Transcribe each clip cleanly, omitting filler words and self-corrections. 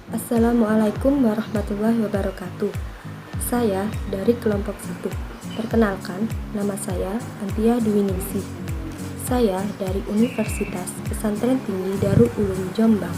Assalamualaikum warahmatullahi wabarakatuh. Saya dari kelompok 1. Perkenalkan, nama saya Antia Dwiningsih. Saya dari Universitas Pesantren Tinggi Darul Ulum Jombang.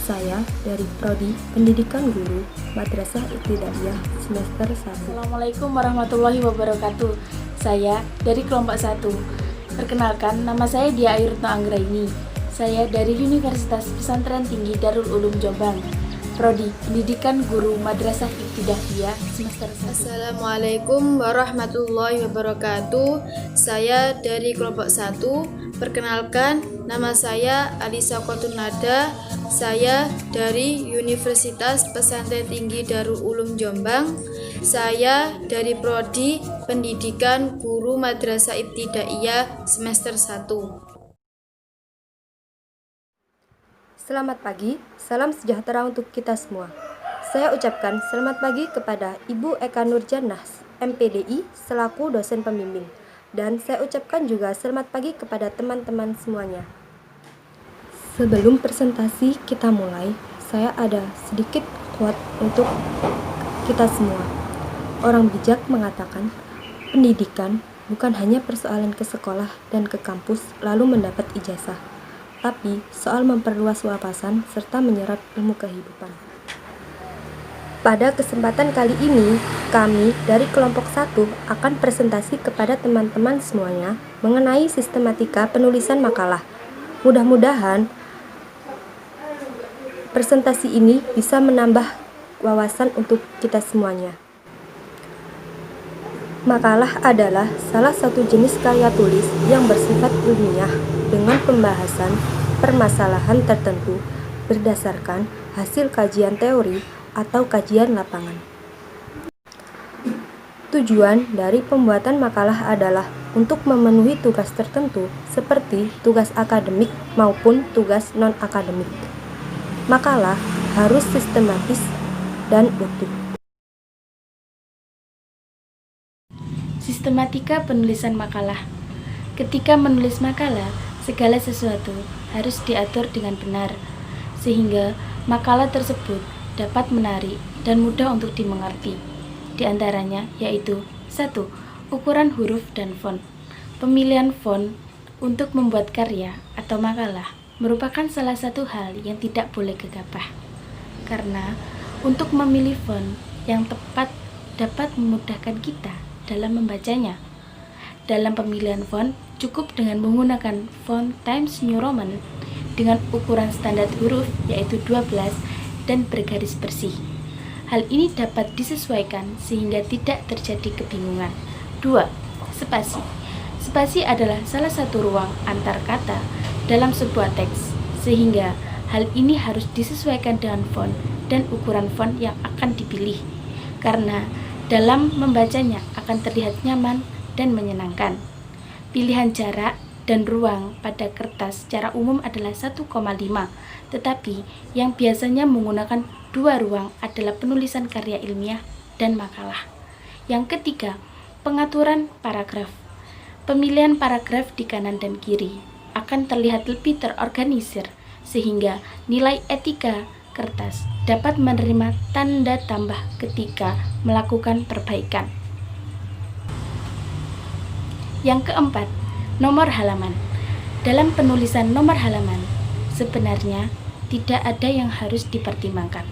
Saya dari Prodi Pendidikan Guru Madrasah Ibtidaiyah semester 1. Assalamualaikum warahmatullahi wabarakatuh. Saya dari kelompok 1. Perkenalkan, nama saya Dia Ayurno Anggraini. Saya dari Universitas Pesantren Tinggi Darul Ulum Jombang. Prodi Pendidikan Guru Madrasah Ibtidaiyah semester 1. Assalamualaikum warahmatullahi wabarakatuh. Saya dari kelompok 1. Perkenalkan, nama saya Alisa Kotunada. Saya dari Universitas Pesantren Tinggi Darul Ulum Jombang. Saya dari Prodi Pendidikan Guru Madrasah Ibtidaiyah semester 1. Selamat pagi, salam sejahtera untuk kita semua. Saya ucapkan selamat pagi kepada Ibu Eka Nurjanah, MPDI, selaku dosen pembimbing. Dan saya ucapkan juga selamat pagi kepada teman-teman semuanya. Sebelum presentasi kita mulai, saya ada sedikit quote untuk kita semua. Orang bijak mengatakan, pendidikan bukan hanya persoalan ke sekolah dan ke kampus lalu mendapat ijazah, tapi soal memperluas wawasan serta menyerap ilmu kehidupan. Pada kesempatan kali ini, kami dari kelompok 1 akan presentasi kepada teman-teman semuanya mengenai sistematika penulisan makalah. Mudah-mudahan presentasi ini bisa menambah wawasan untuk kita semuanya. Makalah adalah salah satu jenis karya tulis yang bersifat ilmiah dengan pembahasan permasalahan tertentu berdasarkan hasil kajian teori atau kajian lapangan. Tujuan dari pembuatan makalah adalah untuk memenuhi tugas tertentu seperti tugas akademik maupun tugas non-akademik. Makalah harus sistematis dan utuh. Sistematika penulisan makalah. Ketika menulis makalah, segala sesuatu harus diatur dengan benar, sehingga makalah tersebut dapat menarik dan mudah untuk dimengerti. Di antaranya yaitu 1. Ukuran huruf dan font. Pemilihan font untuk membuat karya atau makalah merupakan salah satu hal yang tidak boleh gegabah, karena untuk memilih font yang tepat dapat memudahkan kita dalam membacanya. Dalam pemilihan font, cukup dengan menggunakan font Times New Roman dengan ukuran standar huruf yaitu 12 dan bergaris bersih. Hal ini dapat disesuaikan sehingga tidak terjadi kebingungan. 2. Spasi. Spasi adalah salah satu ruang antar kata dalam sebuah teks, sehingga hal ini harus disesuaikan dengan font dan ukuran font yang akan dipilih, karena dalam membacanya akan terlihat nyaman dan menyenangkan. Pilihan jarak dan ruang pada kertas secara umum adalah 1,5, tetapi yang biasanya menggunakan 2 ruang adalah penulisan karya ilmiah dan makalah. Yang ketiga, pengaturan paragraf. Pemilihan paragraf di kanan dan kiri akan terlihat lebih terorganisir, sehingga nilai etika kertas dapat menerima tanda tambah ketika melakukan perbaikan. Yang keempat, nomor halaman. Dalam penulisan nomor halaman, sebenarnya tidak ada yang harus dipertimbangkan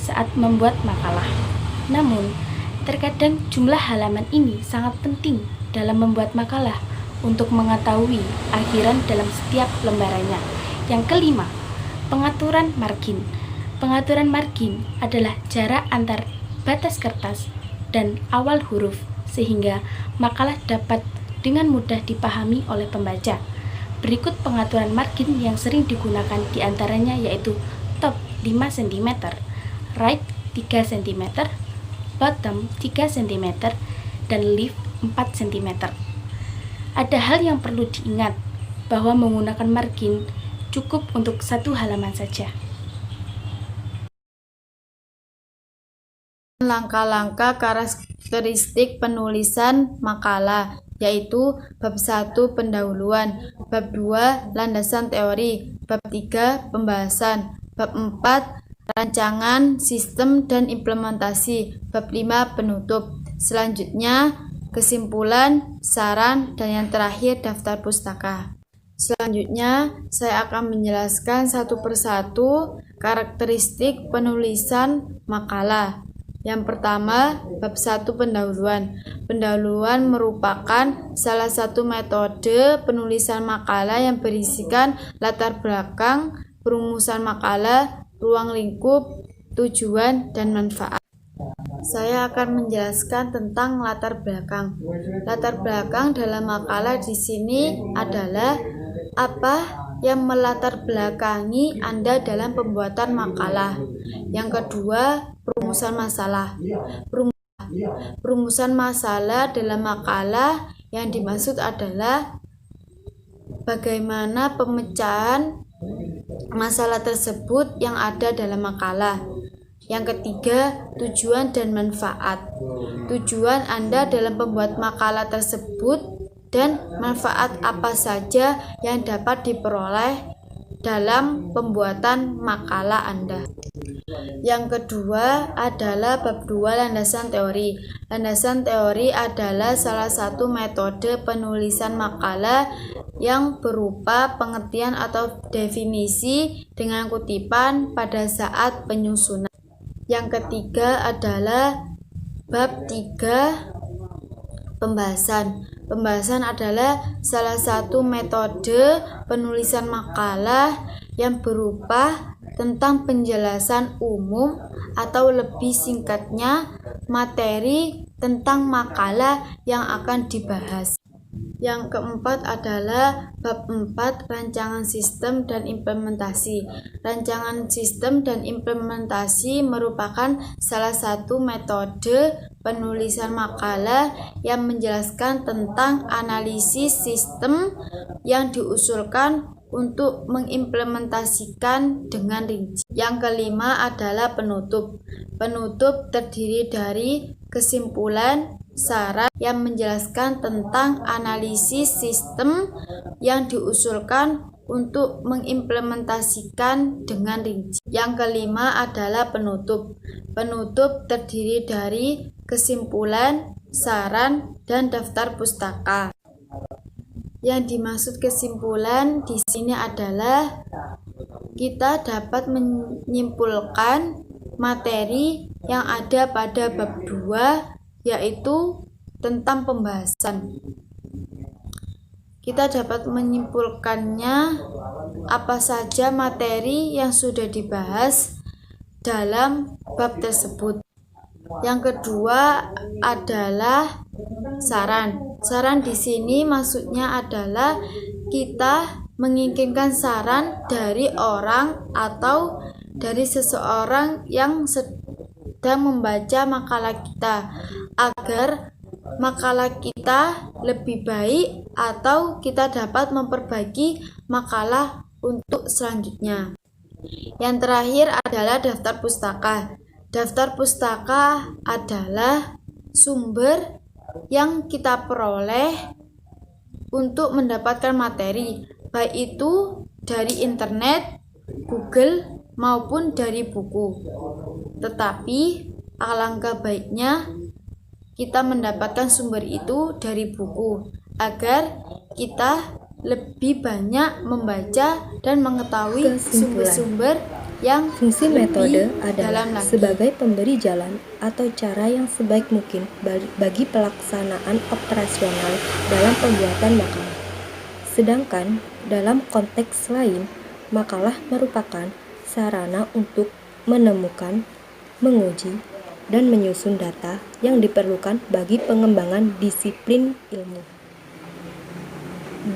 saat membuat makalah. Namun, terkadang jumlah halaman ini sangat penting dalam membuat makalah untuk mengetahui akhiran dalam setiap lembarannya. Yang kelima, pengaturan margin. Pengaturan margin adalah jarak antar batas kertas dan awal huruf, sehingga makalah dapat dengan mudah dipahami oleh pembaca. Berikut pengaturan margin yang sering digunakan diantaranya yaitu top 5 cm, right 3 cm, bottom 3 cm, dan left 4 cm. Ada hal yang perlu diingat, bahwa menggunakan margin cukup untuk 1 halaman saja. Langkah-langkah karakteristik penulisan makalah, yaitu bab 1 pendahuluan, bab 2 landasan teori, bab 3 pembahasan, bab 4 rancangan, sistem, dan implementasi. Bab 5 penutup. Selanjutnya kesimpulan, saran, dan yang terakhir daftar pustaka. Selanjutnya saya akan menjelaskan satu persatu karakteristik penulisan makalah. Yang pertama, bab 1 pendahuluan. Pendahuluan merupakan salah satu metode penulisan makalah yang berisikan latar belakang, perumusan makalah, ruang lingkup, tujuan, dan manfaat. Saya akan menjelaskan tentang latar belakang. Latar belakang dalam makalah di sini adalah apa yang melatar belakangi Anda dalam pembuatan makalah. Yang kedua, perumusan masalah. Perumusan masalah dalam makalah yang dimaksud adalah bagaimana pemecahan masalah tersebut yang ada dalam makalah. Yang ketiga, tujuan dan manfaat. Tujuan Anda dalam membuat makalah tersebut dan manfaat apa saja yang dapat diperoleh dalam pembuatan makalah Anda. Yang kedua adalah bab 2 landasan teori. Landasan teori adalah salah satu metode penulisan makalah yang berupa pengertian atau definisi dengan kutipan pada saat penyusunan. Yang ketiga adalah bab 3 pembahasan. Pembahasan adalah salah satu metode penulisan makalah yang berupa tentang penjelasan umum atau lebih singkatnya materi tentang makalah yang akan dibahas. Yang keempat adalah bab 4 rancangan sistem dan implementasi. Rancangan sistem dan implementasi merupakan salah satu metode penulisan makalah yang menjelaskan tentang analisis sistem yang diusulkan untuk mengimplementasikan dengan rinci. Yang kelima adalah penutup. Penutup terdiri dari kesimpulan, saran yang menjelaskan tentang analisis sistem yang diusulkan untuk mengimplementasikan dengan rinci. Yang kelima adalah penutup. Penutup terdiri dari kesimpulan, saran, dan daftar pustaka. Yang dimaksud kesimpulan di sini adalah kita dapat menyimpulkan materi yang ada pada bab 2, yaitu tentang pembahasan. Kita dapat menyimpulkannya apa saja materi yang sudah dibahas dalam bab tersebut. Yang kedua adalah saran. Saran di sini maksudnya adalah kita menginginkan saran dari orang atau dari seseorang yang sedang membaca makalah kita agar makalah kita lebih baik atau kita dapat memperbaiki makalah untuk selanjutnya. Yang terakhir adalah daftar pustaka. Daftar pustaka adalah sumber yang kita peroleh untuk mendapatkan materi, baik itu dari internet, Google, maupun dari buku. Tetapi alangkah baiknya kita mendapatkan sumber itu dari buku agar kita lebih banyak membaca dan mengetahui sumber-sumber yang Fungsi metode lebih adalah dalam lagi. sebagai pemberi jalan atau cara yang sebaik mungkin bagi pelaksanaan operasional dalam pembuatan makalah. Sedangkan dalam konteks lain, makalah merupakan sarana untuk menemukan, menguji, dan menyusun data yang diperlukan bagi pengembangan disiplin ilmu.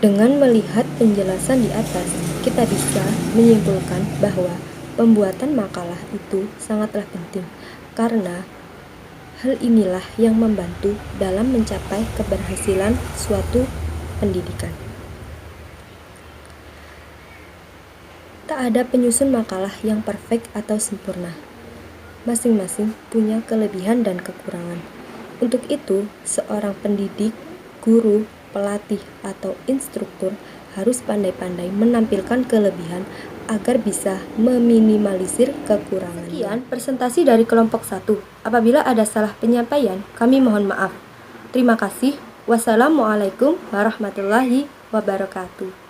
Dengan melihat penjelasan di atas, kita bisa menyimpulkan bahwa pembuatan makalah itu sangatlah penting karena hal inilah yang membantu dalam mencapai keberhasilan suatu pendidikan. Tak ada penyusun makalah yang perfect atau sempurna. Masing-masing punya kelebihan dan kekurangan. Untuk itu, seorang pendidik, guru, pelatih, atau instruktur harus pandai-pandai menampilkan kelebihan agar bisa meminimalisir kekurangan. Sekian presentasi dari kelompok 1. Apabila ada salah penyampaian, kami mohon maaf. Terima kasih. Wassalamualaikum warahmatullahi wabarakatuh.